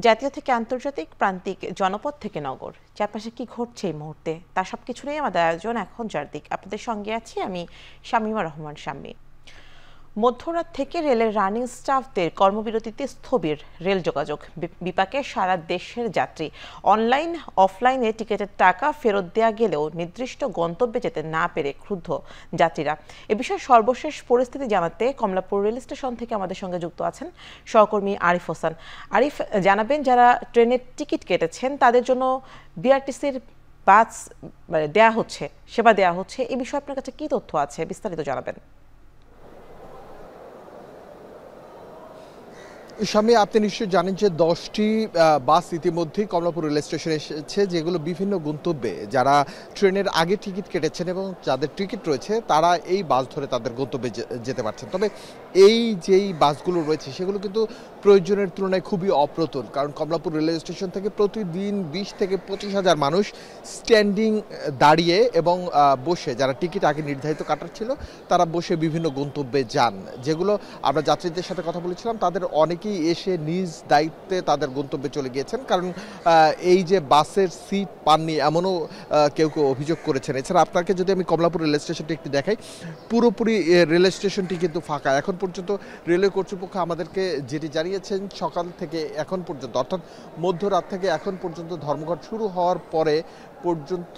জাতীয় থেকে আন্তর্জাতিক, প্রান্তিক, জনপদ থেকে নগর, চারপাশে কি ঘটছে এই মুহূর্তে তার সবকিছু নিয়ে আমাদের আয়োজন এখন চারদিক। আপনাদের সঙ্গে আছি আমি শামীমা রহমান শাম্মী। মধ্যরাত থেকে রেলের রানিং স্টাফদের কর্মবিরতিতে স্থবির রেল যোগাযোগ, বিপাকে সারা দেশের যাত্রী। অনলাইন অফলাইনে টিকিটের টাকা ফেরত দেওয়া গেলেও নির্দিষ্ট গন্তব্যে যেতে না পেরে ক্ষুব্ধ যাত্রীরা। এ বিষয়ে সর্বশেষ পরিস্থিতি জানাতে কমলাপুর রেল স্টেশন থেকে আমাদের সঙ্গে যুক্ত আছেন সহকর্মী আরিফ হোসেন। আরিফ, জানাবেন যারা ট্রেনের টিকিট কেটেছেন তাদের জন্য বিআরটিসির বাস দেয়া হচ্ছে, সেবা দেয়া হচ্ছে, এই বিষয়ে আপনার কাছে কি তথ্য আছে বিস্তারিত জানাবেন। স্বামী, আপনি নিশ্চয়ই জানেন যে 10টি বাস ইতিমধ্যেই কমলাপুর রেল স্টেশনে এসেছে, যেগুলো বিভিন্ন গন্তব্যে যারা ট্রেনের আগে টিকিট কেটেছেন এবং যাদের টিকিট রয়েছে তারা এই বাস ধরে তাদের গন্তব্যে যেতে পারছেন। তবে এই যেই বাসগুলো রয়েছে সেগুলো কিন্তু প্রয়োজনের তুলনায় খুবই অপ্রতুল, কারণ কমলাপুর রেল স্টেশন থেকে প্রতিদিন 20 থেকে 25 হাজার মানুষ স্ট্যান্ডিং দাঁড়িয়ে এবং বসে, যারা টিকিট আগে নির্ধারিত কাটার ছিল তারা বসে বিভিন্ন গন্তব্যে যান। যেগুলো আমরা যাত্রীদের সাথে কথা বলেছিলাম, তাদের অনেকেই এসে নিজ দায়িত্বে তাদের গন্তব্যে চলে গিয়েছেন, কারণ এই যে বাসের সিট পাননি এমনও কেউ কেউ অভিযোগ করেছেন। এছাড়া আপনাকে যদি আমি কমলাপুর রেল স্টেশনটি একটু দেখাই, পুরোপুরি রেল স্টেশনটি কিন্তু ফাঁকা। এখন পর্যন্ত রেলওয়ে কর্তৃপক্ষ আমাদেরকে যেটি জানিয়েছেন, সকাল থেকে এখন পর্যন্ত, অর্থাৎ মধ্যরাত থেকে এখন পর্যন্ত ধর্মঘট শুরু হওয়ার পরে পর্যন্ত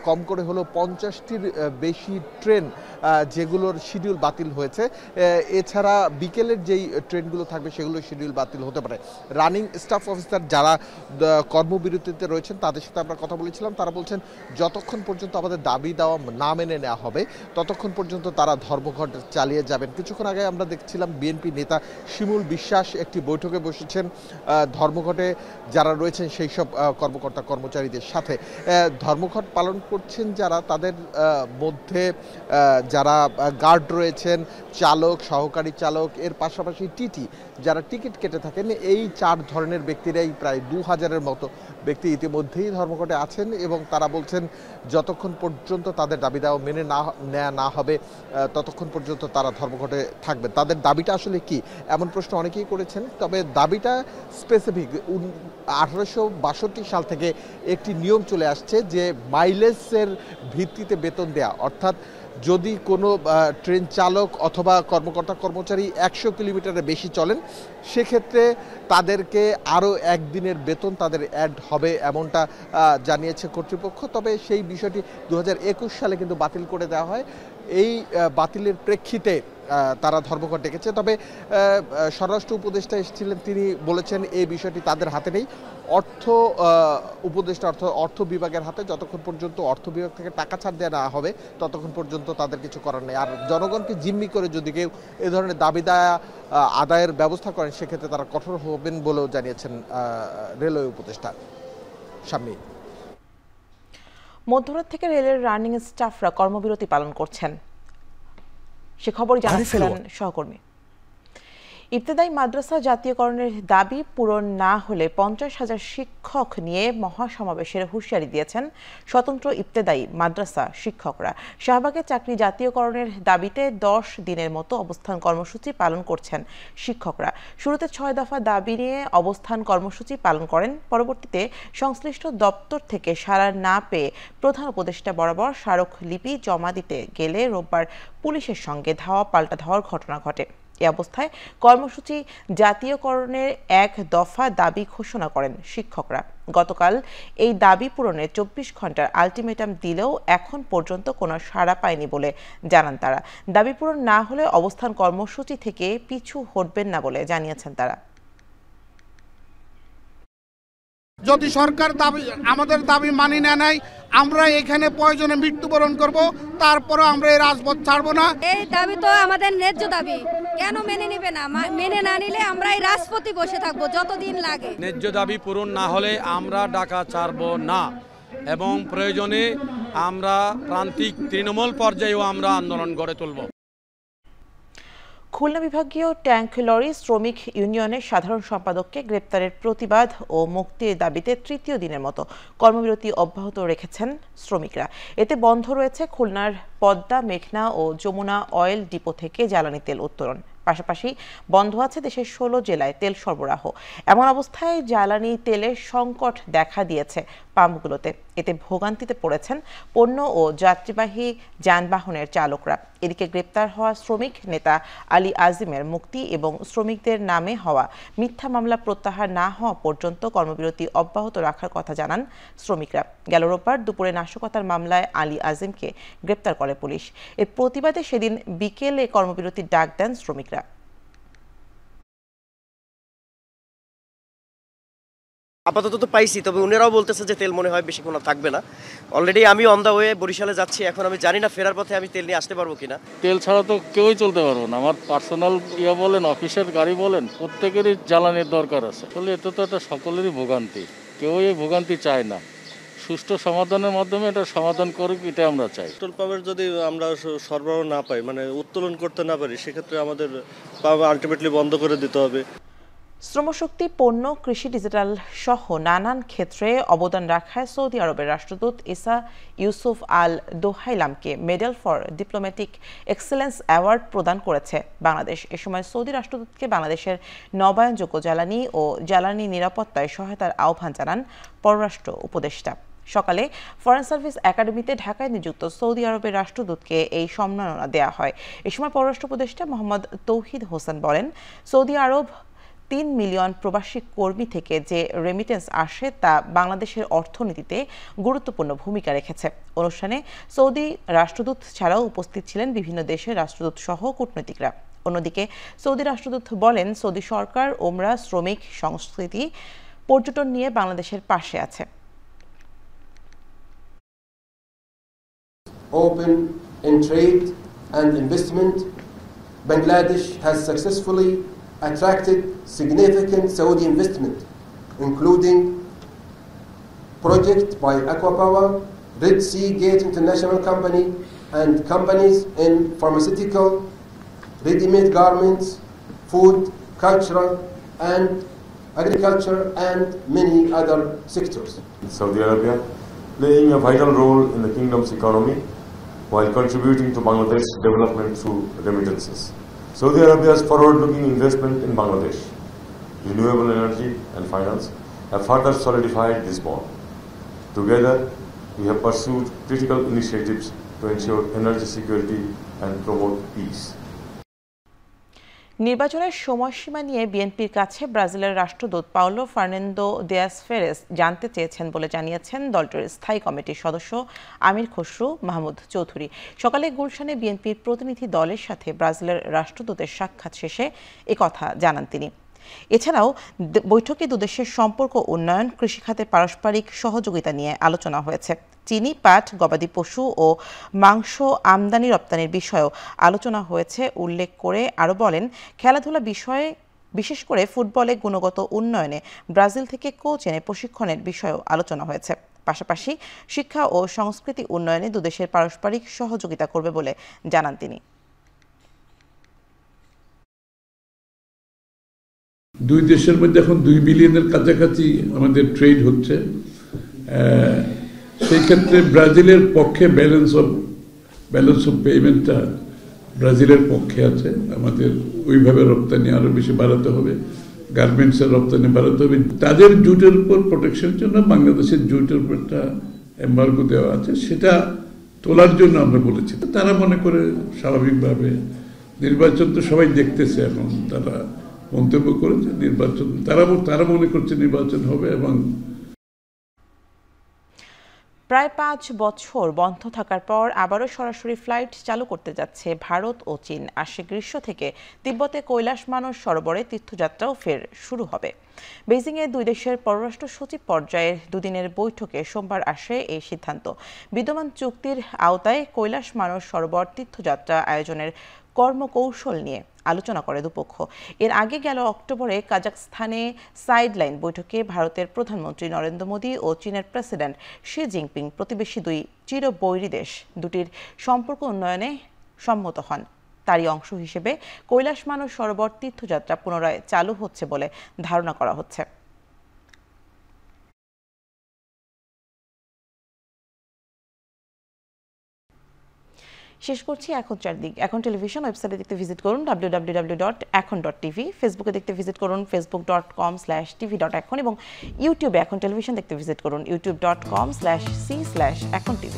কম করে হলো 50টির বেশি ট্রেন যেগুলোর শিডিউল বাতিল হয়েছে। এছাড়া বিকেলের যেই ট্রেনগুলো থাকবে সেগুলোর শিডিউল বাতিল হতে পারে। রানিং স্টাফ অফিসার যারা কর্মবিরতিতে রয়েছেন তাদের সাথে আমরা কথা বলেছিলাম, তারা বলছেন যতক্ষণ পর্যন্ত আমাদের দাবি দেওয়া না মেনে নেওয়া হবে ততক্ষণ পর্যন্ত তারা ধর্মঘট চালিয়ে যাবেন। কিছুক্ষণ আগে আমরা দেখছিলাম বিএনপি নেতা শিমুল বিশ্বাস একটি বৈঠকে বসেছেন ধর্মঘটে যারা রয়েছেন সেই সব কর্মকর্তা কর্মচারীদের সাথে। ধর্মঘট পালন করছেন যারা, তাদের মধ্যে যারা গার্ড রয়েছেন, চালক, সহকারী চালক, এর পাশাপাশি টিটি যারা টিকিট কেটে থাকেন, এই 4 ধরনের ব্যক্তিরাই প্রায় 2000-এর মতো ব্যক্তি ইতিমধ্যেই ধর্মঘটে আছেন এবং তারা বলছেন যতক্ষণ পর্যন্ত তাদের দাবি দেওয়া মেনে নেওয়া না হবে ততক্ষণ পর্যন্ত তারা ধর্মঘটে থাকবেন। তাদের দাবিটা আসলে কি, এমন প্রশ্ন অনেকেই করেছেন। তবে দাবিটা স্পেসিফিক। 1862 সাল থেকে একটি নিয়ম চলে আসছে যে মাইলেজের ভিত্তিতে বেতন দেয়া, অর্থাৎ যদি কোনো ট্রেন চালক অথবা কর্মকর্তা কর্মচারী 100 কিলোমিটারের বেশি চলেন সেক্ষেত্রে তাদেরকে আরও একদিনের বেতন তাদের অ্যাড হবে, এমনটা জানিয়েছে কর্তৃপক্ষ। তবে সেই বিষয়টি 2021 সালে কিন্তু বাতিল করে দেওয়া হয়। এই বাতিলের প্রেক্ষিতে তারা ধর্মঘট ডেকেছে। তবে স্বরাষ্ট্র উপদেষ্টা এসেছিলেন, তিনি বলেছেন এই বিষয়টি তাদের হাতে নেই, অর্থ উপদেষ্টা অর্থ বিভাগের হাতে। যতক্ষণ পর্যন্ত অর্থ বিভাগ থেকে টাকা ছাড় দেওয়া না হবে ততক্ষণ পর্যন্ত তাদের কিছু করার নেই। আর জনগণকে জিম্মি করে যদি কেউ এ ধরনের দাবি আদায়ের ব্যবস্থা করেন সেক্ষেত্রে তারা কঠোর হবেন বলেও জানিয়েছেন রেলওয়ে উপদেষ্টা। সামনে মধ্যরাত থেকে রেলের রানিং স্টাফরা কর্মবিরতি পালন করছেন, সে খবর জানাচ্ছিলেন সহকর্মী। ইবতেদায়ী মাদ্রাসা জাতীয়করণের দাবি পূরণ না হলে 50,000 শিক্ষক নিয়ে মহাসমাবেশের হুঁশিয়ারি দিয়েছেন স্বতন্ত্র ইবতেদায়ী মাদ্রাসা শিক্ষকরা। শাহবাগে চাকরি জাতীয়করণের দাবিতে 10 দিনের মতো অবস্থান কর্মসূচি পালন করছেন শিক্ষকরা। শুরুতে 6 দফা দাবি নিয়ে অবস্থান কর্মসূচি পালন করেন, পরবর্তীতে সংশ্লিষ্ট দপ্তর থেকে সাড়া না পেয়ে প্রধান উপদেষ্টা বরাবর স্মারকলিপি জমা দিতে গেলে রোববার পুলিশের সঙ্গে ধাওয়া পাল্টা ধাওয়ার ঘটনা ঘটে। এ অবস্থায় কর্মসূচি জাতীয়করণের 1 দফা দাবি ঘোষণা করেন শিক্ষকরা। গতকাল এই দাবি পূরণে 24 ঘন্টার আলটিমেটাম দিলেও এখন পর্যন্ত কোনো সাড়া পায়নি বলে জানান তারা। দাবি পূরণ না হলে অবস্থান কর্মসূচি থেকে পিছু হটবেন না বলে জানিয়েছেন তারা। যদি সরকার আমাদের দাবি মানি না নেয়, আমরা এখানে প্রয়োজনে মৃত্যুবরণ করব, তারপরে আমরা এই রাজপথ ছাড়বো না। এই দাবি তো আমাদের ন্যায্য দাবি, কেন মেনে নেবে না? মেনে না নিলে আমরা এই রাজপথে বসে থাকবো যতদিন লাগে। ন্যায্য দাবি পূরণ না হলে আমরা ঢাকা ছাড়বো না এবং প্রয়োজনে আমরা প্রান্তিক তৃণমূল পর্যায়েও আমরা আন্দোলন গড়ে তুলব। খুলনা বিভাগীয় ট্যাঙ্ক লরি শ্রমিক ইউনিয়নের সাধারণ সম্পাদককে গ্রেপ্তারের প্রতিবাদ ও মুক্তির দাবিতে 3য় দিনের মতো কর্মবিরতি অব্যাহত রেখেছেন শ্রমিকরা। এতে বন্ধ রয়েছে খুলনার পদ্মা, মেঘনা ও যমুনা অয়েল ডিপো থেকে জ্বালানি তেল উত্তোলন। পাশাপাশি বন্ধ আছে দেশের 16 জেলায় তেল সরবরাহ। এমন অবস্থায় জ্বালানি তেলের সংকট দেখা দিয়েছে পাম্পগুলোতে। এতে ভোগান্তিতে পড়েছেন পণ্য ও যাত্রীবাহী যানবাহনের চালকরা। এদিকে গ্রেপ্তার হওয়া শ্রমিক নেতা আলী আজিমের মুক্তি এবং শ্রমিকদের নামে হওয়া মিথ্যা মামলা প্রত্যাহার না হওয়া পর্যন্ত কর্মবিরতি অব্যাহত রাখার কথা জানান শ্রমিকরা। গেল রোববার দুপুরে নাশকতার মামলায় আলী আজিমকে গ্রেপ্তার করে পুলিশ। এর প্রতিবাদে সেদিন বিকেলে কর্মবিরতির ডাক দেন শ্রমিকরা। আপাতত তো পাইছি, তবে উনারাও বলতেছে যে তেল মনে হয় বেশিক্ষণ থাকবে না। অলরেডি আমি অন দা ওয়ে বরিশালে যাচ্ছি, এখন আমি জানি না ফেরার পথে আমি তেল নিয়ে আসতে পারবো কিনা। তেল ছাড়া তো কেউই চলতে পারবো না। আমার পার্সোনাল বলেন, অফিসের গাড়ি বলেন, প্রত্যেকেরই জ্বালানির দরকার আছে। আসলে এটা তো একটা সকলেরই ভোগান্তি, কেউই এই ভোগান্তি চায় না। সুষ্ঠু সমাধানের মাধ্যমে এটা সমাধান করুক, এটা আমরা চাই। পেট্রোল পাম্পের যদি আমরা সরবরাহ না পাই, মানে উত্তোলন করতে না পারি, সেক্ষেত্রে আমাদের পাম্প আলটিমেটলি বন্ধ করে দিতে হবে। শ্রমশক্তি, পণ্য, কৃষি, ডিজিটাল সহ নানান ক্ষেত্রে অবদান রাখায় সৌদি আরবের রাষ্ট্রদূত ইসা ইউসুফ আল দোহাইলামকে medal for diplomatic excellence award প্রদান করেছে বাংলাদেশ। এ সময় সৌদি রাষ্ট্রদূতকে বাংলাদেশের নবায়নযোগ্য জ্বালানি ও জ্বালানি নিরাপত্তায় সহায়তার আহ্বান জানান পররাষ্ট্র উপদেষ্টা। সকালে ফরেন সার্ভিস একাডেমিতে ঢাকায় নিযুক্ত সৌদি আরবের রাষ্ট্রদূতকে এই সম্মাননা দেওয়া হয়। এ সময় পররাষ্ট্র উপদেষ্টা মোহাম্মদ তৌহিদ হোসেন বলেন, সৌদি আরব 3 মিলিয়ন প্রবাসী কর্মী থেকে যে রেমিটেন্স আসে তা বাংলাদেশের অর্থনীতিতে গুরুত্বপূর্ণ ভূমিকা রেখেছে। অনুষ্ঠানে সৌদি রাষ্ট্রদূত ছাড়াও উপস্থিত ছিলেন বিভিন্ন দেশের রাষ্ট্রদূত সহ কূটনীতিকরা। অন্যদিকে সৌদি রাষ্ট্রদূত বলেন, সৌদি সরকার ওমরা, শ্রমিক, সংস্কৃতি, পর্যটন নিয়ে বাংলাদেশের পাশে আছে। Open in trade and investment, Bangladesh has successfully attracted significant Saudi investment, including projects by Aqua Power, Red Sea Gate International Company, and companies in pharmaceutical, ready-made garments, food, cultural, and agriculture, and many other sectors. Saudi Arabia playing a vital role in the kingdom's economy while contributing to Bangladesh's development through remittances. Saudi Arabia's forward-looking investment in Bangladesh, renewable energy and finance have further solidified this bond. Together, we have pursued critical initiatives to ensure energy security and promote peace. নির্বাচনের সময়সীমা নিয়ে বিএনপির কাছে ব্রাজিলের রাষ্ট্রদূত Paulo Fernando Diaz ফেরেস জানতে চেয়েছেন বলে জানিয়েছেন দলটির স্থায়ী কমিটির সদস্য আমির খসরু মাহমুদ চৌধুরী। সকালে গুলশানে বিএনপির প্রতিনিধি দলের সাথে ব্রাজিলের রাষ্ট্রদূতের সাক্ষাৎ শেষে একথা জানান তিনি। এছাড়াও বৈঠকে দুদেশের সম্পর্ক উন্নয়ন, কৃষিখাতে পারস্পরিক সহযোগিতা নিয়ে আলোচনা হয়েছে। চিনি, পাট, গবাদি পশু ও মাংস আমদানি রপ্তানির বিষয়েও আলোচনা হয়েছে উল্লেখ করে আরও বলেন, খেলাধুলা বিষয়ে বিশেষ করে ফুটবলে গুণগত উন্নয়নে ব্রাজিল থেকে কোচ এনে প্রশিক্ষণের বিষয়েও আলোচনা হয়েছে। পাশাপাশি শিক্ষা ও সংস্কৃতি উন্নয়নে দুদেশের পারস্পরিক সহযোগিতা করবে বলে জানান তিনি। দুই দেশের মধ্যে এখন 2 বিলিয়নের কাছাকাছি আমাদের ট্রেড হচ্ছে। সেই ক্ষেত্রে ব্রাজিলের পক্ষে ব্যালেন্স অফ পেমেন্টটা ব্রাজিলের পক্ষে আছে। আমাদের ওইভাবে রপ্তানি আরো বেশি বাড়াতে হবে, গার্মেন্টসের রপ্তানি বাড়াতে হবে। তাদের জুটের উপর প্রোটেকশনের জন্য বাংলাদেশের জুটের উপর একটা এম্বার্গো দেওয়া আছে, সেটা তোলার জন্য আমরা বলেছি। তারা মনে করে স্বাভাবিকভাবে নির্বাচন তো সবাই দেখতেছে, এখন তারা মন্তব্য করেছে নির্বাচন, তারা মনে করছে নির্বাচন হবে। এবং প্রায় 5 বছর বন্ধ থাকার পর আবারও সরাসরি ফ্লাইট চালু করতে যাচ্ছে ভারত ও চীন। আসছে গ্রীষ্ম থেকে তিব্বতে কৈলাস মানস সরোবরে তীর্থযাত্রাও ফের শুরু হবে। বেইজিংয়ে দুই দেশের পররাষ্ট্র সচিব পর্যায়ের দুদিনের বৈঠকে সোমবার আসে এই সিদ্ধান্ত। বিদ্যমান চুক্তির আওতায় কৈলাস মানস সরোবর তীর্থযাত্রা আয়োজনের কর্মকৌশল নিয়ে আলোচনা করে দুপক্ষ। এর আগে গেল অক্টোবরে কাজাখস্তানে সাইডলাইন বৈঠকে ভারতের প্রধানমন্ত্রী নরেন্দ্র মোদী ও চীনের প্রেসিডেন্ট শি জিনপিং প্রতিবেশী দুই চিরবৈরী দেশ দুটির সম্পর্ক উন্নয়নে সম্মত হন। তারই অংশ হিসেবে কৈলাস মানস সরোবর তীর্থযাত্রা পুনরায় চালু হচ্ছে বলে ধারণা করা হচ্ছে। শেষ করছি এখন চারদিক। এখন টেলিভিশন ওয়েবসাইটে দেখতে ভিজিট করুন www.ekon.tv, ফেসবুকে দেখতে ভিজিট করুন facebook.com/tv.ekon এবং ইউটিউবে এখন টেলিভিশন দেখতে ভিজিট করুন youtube.com/c/ekontv।